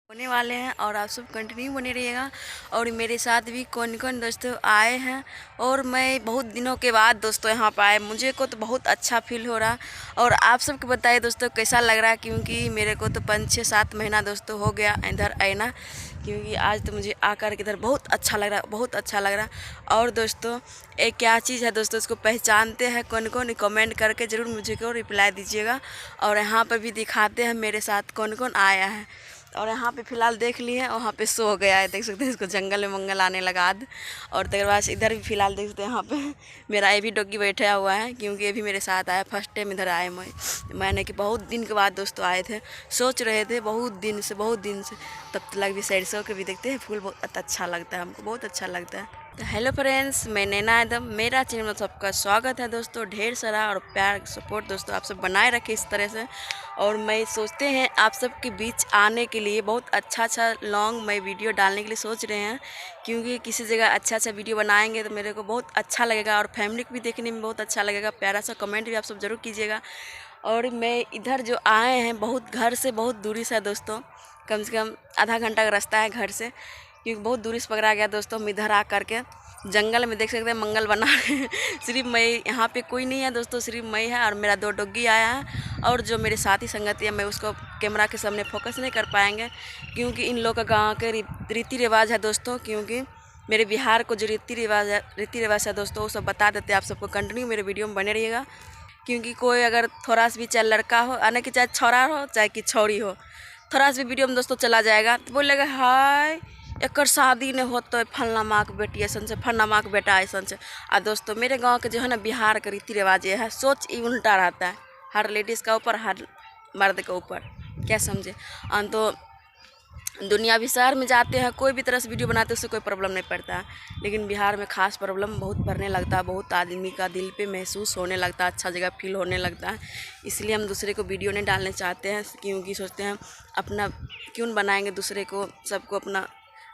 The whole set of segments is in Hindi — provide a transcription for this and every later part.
होने वाले हैं और आप सब कंटिन्यू बने रहिएगा। और मेरे साथ भी कौन कौन दोस्तों आए हैं और मैं बहुत दिनों के बाद दोस्तों यहाँ पर आए, मुझे को तो बहुत अच्छा फील हो रहा। और आप सबको बताइए दोस्तों कैसा लग रहा है, क्योंकि मेरे को तो 5-6-7 महीना दोस्तों हो गया इधर आए ना, क्योंकि आज तो मुझे आकर के इधर बहुत अच्छा लग रहा है, बहुत अच्छा लग रहा है। और दोस्तों एक क्या चीज़ है दोस्तों, इसको पहचानते हैं कौन कौन, कमेंट करके ज़रूर मुझे को रिप्लाई दीजिएगा। और यहाँ पर भी दिखाते हैं मेरे साथ कौन कौन आया है। और यहाँ पे फ़िलहाल देख लिए हैं, वहाँ पे सो गया है, देख सकते हैं इसको जंगल में मंगल आने लगा आज। और तक बाद इधर भी फ़िलहाल देख सकते हैं, यहाँ पे मेरा ये भी डॉगी बैठा हुआ है, क्योंकि ये भी मेरे साथ आया। फर्स्ट टाइम इधर आए मैंने कि बहुत दिन के बाद दोस्तों आए थे, सोच रहे थे बहुत दिन से तब तक भी साइड से होकर भी देखते हैं फूल बहुत अच्छा लगता है, हमको बहुत अच्छा लगता है। तो हेलो फ्रेंड्स, मैं नैना एकदम, मेरा चैनल में सबका स्वागत है दोस्तों। ढेर सारा और प्यार सपोर्ट दोस्तों आप सब बनाए रखें इस तरह से। और मैं सोचते हैं आप सब के बीच आने के लिए बहुत अच्छा लॉन्ग मैं वीडियो डालने के लिए सोच रहे हैं, क्योंकि किसी जगह अच्छा वीडियो बनाएंगे तो मेरे को बहुत अच्छा लगेगा और फैमिली को भी देखने में बहुत अच्छा लगेगा। प्यारा सा कमेंट भी आप सब ज़रूर कीजिएगा। और मैं इधर जो आए हैं बहुत घर से बहुत दूरी से दोस्तों, कम से कम आधा घंटा का रास्ता है घर से, क्योंकि बहुत दूरी से पकड़ा गया दोस्तों। हम इधर आ करके जंगल में देख सकते हैं मंगल बना सिर्फ मैं, यहाँ पे कोई नहीं है दोस्तों, सिर्फ मैं है और मेरा 2 डॉगी आया है। और जो मेरे साथी संगति है, मैं उसको कैमरा के सामने फोकस नहीं कर पाएंगे, क्योंकि इन लोग का गाँव के रीति रिवाज है दोस्तों। क्योंकि मेरे बिहार को जो रीति रिवाज है दोस्तों, वो सब बता देते हैं आप सबको। कंटिन्यू मेरे वीडियो में बने रहिएगा, क्योंकि कोई अगर थोड़ा सा भी चाहे लड़का हो आने की, चाहे छोरा हो चाहे कि छोरी हो, थोड़ा सा भी वीडियो में दोस्तों चला जाएगा तो बोलेगा हाय एक शादी नहीं होता है, फलना माँ के बेटी ऐसा से, फलना माँ के बेटा ऐसा से। और दोस्तों मेरे गांव के जो है ना, बिहार का रीति रिवाज ये है, सोच ही उल्टा रहता है, हर लेडीज़ का ऊपर हर मर्द के ऊपर, क्या समझे। तो दुनिया भी शहर में जाते हैं, कोई भी तरह से वीडियो बनाते हैं उससे कोई प्रॉब्लम नहीं पड़ता है, लेकिन बिहार में खास प्रॉब्लम बहुत पड़ने लगता है। बहुत आदमी का दिल पे महसूस होने लगता है, अच्छा जगह फील होने लगता है। इसलिए हम दूसरे को वीडियो नहीं डालने चाहते हैं, क्योंकि सोचते हैं अपना क्यों बनाएंगे दूसरे को, सबको अपना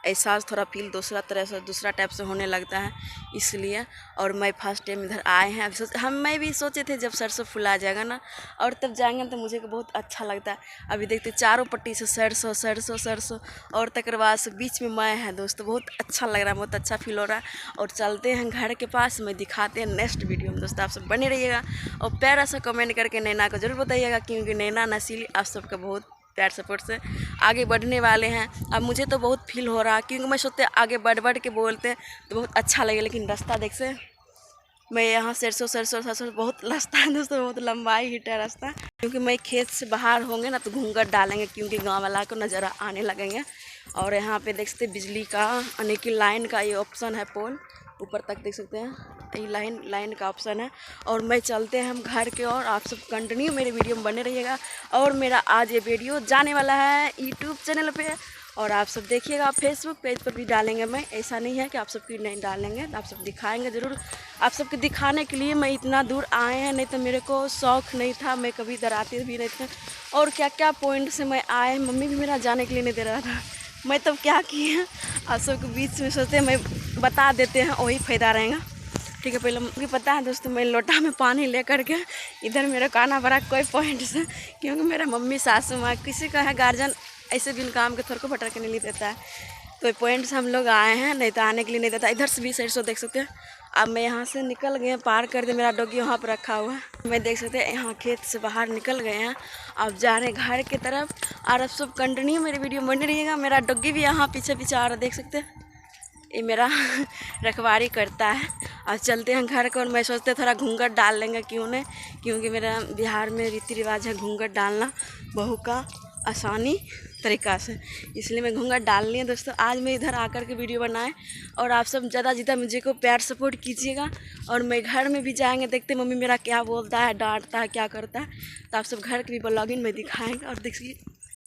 एहसास थोड़ा फील दूसरा तरह से दूसरा टाइप से होने लगता है, इसलिए। और मैं फर्स्ट टाइम इधर आए हैं, मैं भी सोचे थे जब सरसों फुला जाएगा ना और तब जाएंगे तो मुझे को बहुत अच्छा लगता है। अभी देखते चारों पट्टी से सरसों और तकर बाद से बीच में मैं है दोस्तों, बहुत अच्छा लग रहा है, बहुत अच्छा फील हो रहा है। और चलते हैं घर के पास, मैं दिखाते हैं नेक्स्ट वीडियो में दोस्तों, आप सब बने रहिएगा। और प्यारा सा कमेंट करके नैना को जरूर बताइएगा, क्योंकि नैना नसीली आप सबका बहुत प्यार सपोर्ट से आगे बढ़ने वाले हैं। अब मुझे तो बहुत फील हो रहा है, क्योंकि मैं सोचते आगे बढ़ के बोलते तो बहुत अच्छा लगे, लेकिन रास्ता देख से मैं यहाँ सरसों बहुत रास्ता है दोस्तों, बहुत लंबाई हिट है रास्ता। क्योंकि मैं खेत से बाहर होंगे ना तो घूंघट डालेंगे, क्योंकि गांव वाला को नज़र आने लगेंगे। और यहाँ पे देख सकते बिजली का यानी कि लाइन का ये ऑप्शन है, पोल ऊपर तक देख सकते हैं, ये लाइन का ऑप्शन है। और मैं चलते हैं हम घर के, और आप सब कंटिन्यू मेरे वीडियो में बने रहिएगा। और मेरा आज ये वीडियो जाने वाला है यूट्यूब चैनल पे, और आप सब देखिएगा। फेसबुक पेज पर भी डालेंगे, मैं ऐसा नहीं है कि आप सबकी नहीं डालेंगे, आप सब दिखाएंगे ज़रूर। आप सबके दिखाने के लिए मैं इतना दूर आए हैं, नहीं तो मेरे को शौक़ नहीं था, मैं कभी इधर आती भी नहीं थी। और क्या क्या पॉइंट से मैं आए, मम्मी भी मेरा जाने के लिए नहीं दे रहा था, मैं तब क्या किए आप सबके बीच में सोचते मैं बता देते हैं, वही फ़ायदा रहेगा। ठीक है, पहले मुझे पता है दोस्तों, मैं लोटा में पानी ले करके इधर मेरा खाना भरा कोई पॉइंट से, क्योंकि मेरा मम्मी सासू माँ किसी का है गार्जियन ऐसे बिन काम के थोड़ा को भटक के नहीं देता है, तो पॉइंट से हम लोग आए हैं, नहीं तो आने के लिए नहीं देता। इधर से भी साइड से देख सकते हैं। अब मैं यहाँ से निकल गए हैं, पार कर दे, मेरा डॉगी वहाँ पर रखा हुआ है। मैं देख सकते हैं यहाँ खेत से बाहर निकल गए हैं, अब जा रहे हैं घर की तरफ। और अब सब कंटिन्यू मेरे वीडियो बने रहिएगा। मेरा डॉगी भी यहाँ पीछे आ रहा, देख सकते हैं, ये मेरा रखवारी करता है। अब चलते हैं घर को, और मैं सोचते थोड़ा घूंघट डाल लेंगे, क्यों नहीं, क्योंकि मेरा बिहार में रीति रिवाज है घूंघट डालना बहू का आसानी तरीक़ा से, इसलिए मैं घूंघट डाल ली है दोस्तों। आज मैं इधर आकर के वीडियो बनाए, और आप सब ज़्यादा मुझे को प्यार सपोर्ट कीजिएगा। और मैं घर में भी जाएंगे, देखते मम्मी मेरा क्या बोलता है, डांटता है, क्या करता है, तो आप सब घर के भी ब्लॉगिंग में दिखाएंगे। और देखिए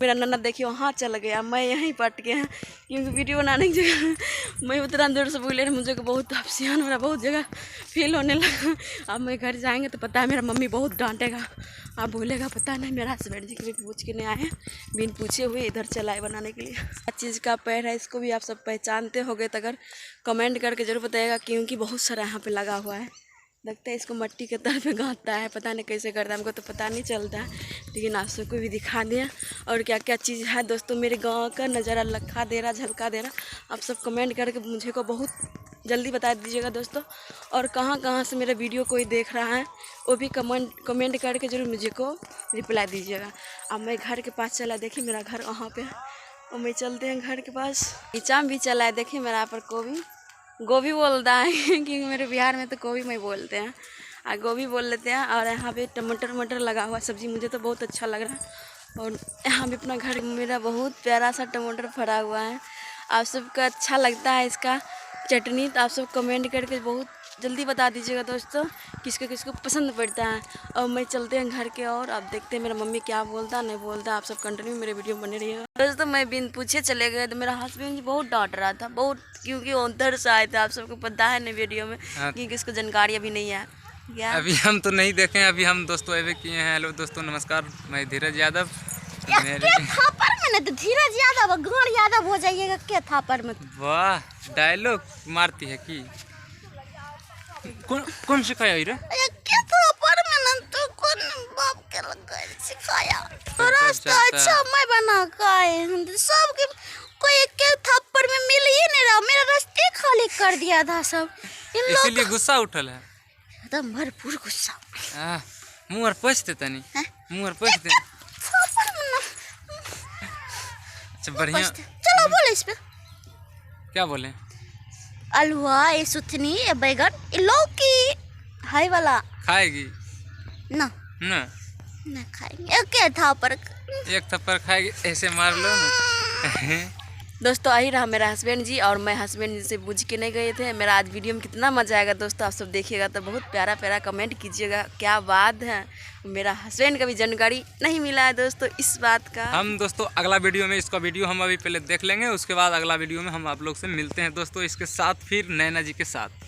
मेरा नन्ना देखिए वहाँ चल गया, मैं यहीं पट गया, क्योंकि वीडियो बनाने की जगह मैं उतना दूर से बोले मुझे को बहुत अफसियान, मेरा बहुत जगह फील होने लगा। अब मैं घर जाएंगे तो पता है मेरा मम्मी बहुत डांटेगा, आप बोलेगा पता नहीं मेरा हस्बैंड जी कभी पूछ के नहीं आए हैं, बिन पूछे हुए इधर चलाए बनाने के लिए। हर चीज़ का पैर है, इसको भी आप सब पहचानते होगे तो अगर कमेंट करके ज़रूर बताइएगा, क्योंकि बहुत सारा यहाँ पे लगा हुआ है, लगता है इसको मट्टी के तर पे गाँथता है, पता नहीं कैसे करता है, हमको तो पता नहीं चलता है, लेकिन आप सबको भी दिखा दिया। और क्या क्या चीज़ है दोस्तों मेरे गांव का नज़ारा लखा दे रहा, झलका दे रहा। आप सब कमेंट करके मुझे को बहुत जल्दी बता दीजिएगा दोस्तों। और कहाँ कहाँ से मेरा वीडियो कोई देख रहा है वो भी कमेंट करके जरूर मुझे को रिप्लाई दीजिएगा। अब मैं घर के पास चला, देखिए मेरा घर वहाँ पे है और मैं चलते हैं घर के पास। नीचाम भी चला है, देखिए मेरा यहाँ पर गोभी बोलता है क्योंकि मेरे बिहार में तो गोभी में बोलते हैं, गोभी बोल लेते हैं। और यहाँ पे टमाटर लगा हुआ सब्जी, मुझे तो बहुत अच्छा लग रहा है। और यहाँ पे अपना घर मेरा बहुत प्यारा सा टमाटर फरा हुआ है। आप सबको अच्छा लगता है इसका चटनी तो आप सब कमेंट करके बहुत जल्दी बता दीजिएगा दोस्तों किसको किसको पसंद पड़ता है। और मैं चलते हैं घर के और अब देखते हैं मेरा मम्मी क्या बोलता नहीं बोलता। आप सब कंटिन्यू मेरे वीडियो बने रहिएगा दोस्तों। मैं बिन पूछे चले गए तो मेरा हस्बैंड जी बहुत डांट रहा था बहुत, क्योंकि उधर से आए थे। आप सबको पता है ना वीडियो में क्योंकि इसको जानकारी अभी नहीं है क्या। अभी हम तो नहीं देखें, अभी हम दोस्तों अवे किए हैं। हेलो दोस्तों नमस्कार, मैं धीरज यादव। थापर में ना तो धीरज यादव गाड़ यादव हो जाइएगा क्या थापर में। वाह डायलॉग मारती है कि कौन सिखाया रे? क्या थापर में ना तो कौन बाप के लगा सिखाया। रास्ता अच्छा मैं बना खाए सब के कोई के थापर में मिल ही नहीं रहा, मेरा रास्ते खाली कर दिया था सब। इसीलिए गुस्सा उठल है एकदम भरपूर गुस्सा। मुँह और पोछते तनी, मुँह और पोछते। अच्छा बढ़िया, चलो बोले इस पे क्या बोले? अलुआ ये सुथनी ये बैगन ये लौकी हाई वाला खाएगी ना ना? ना खाएंगे क्या था पर एक थप्पड़ खाएगी, ऐसे मार लो ना। दोस्तों आई रहा मेरा हस्बैंड जी और मैं हस्बैंड जी से पूछ के नहीं गए थे। मेरा आज वीडियो में कितना मजा आएगा दोस्तों, आप सब देखिएगा तो बहुत प्यारा प्यारा कमेंट कीजिएगा। क्या बात है, मेरा हस्बैंड का भी जानकारी नहीं मिला है दोस्तों इस बात का। हम दोस्तों अगला वीडियो में इसका वीडियो हम अभी पहले देख लेंगे, उसके बाद अगला वीडियो में हम आप लोग से मिलते हैं दोस्तों इसके साथ फिर नैना जी के साथ।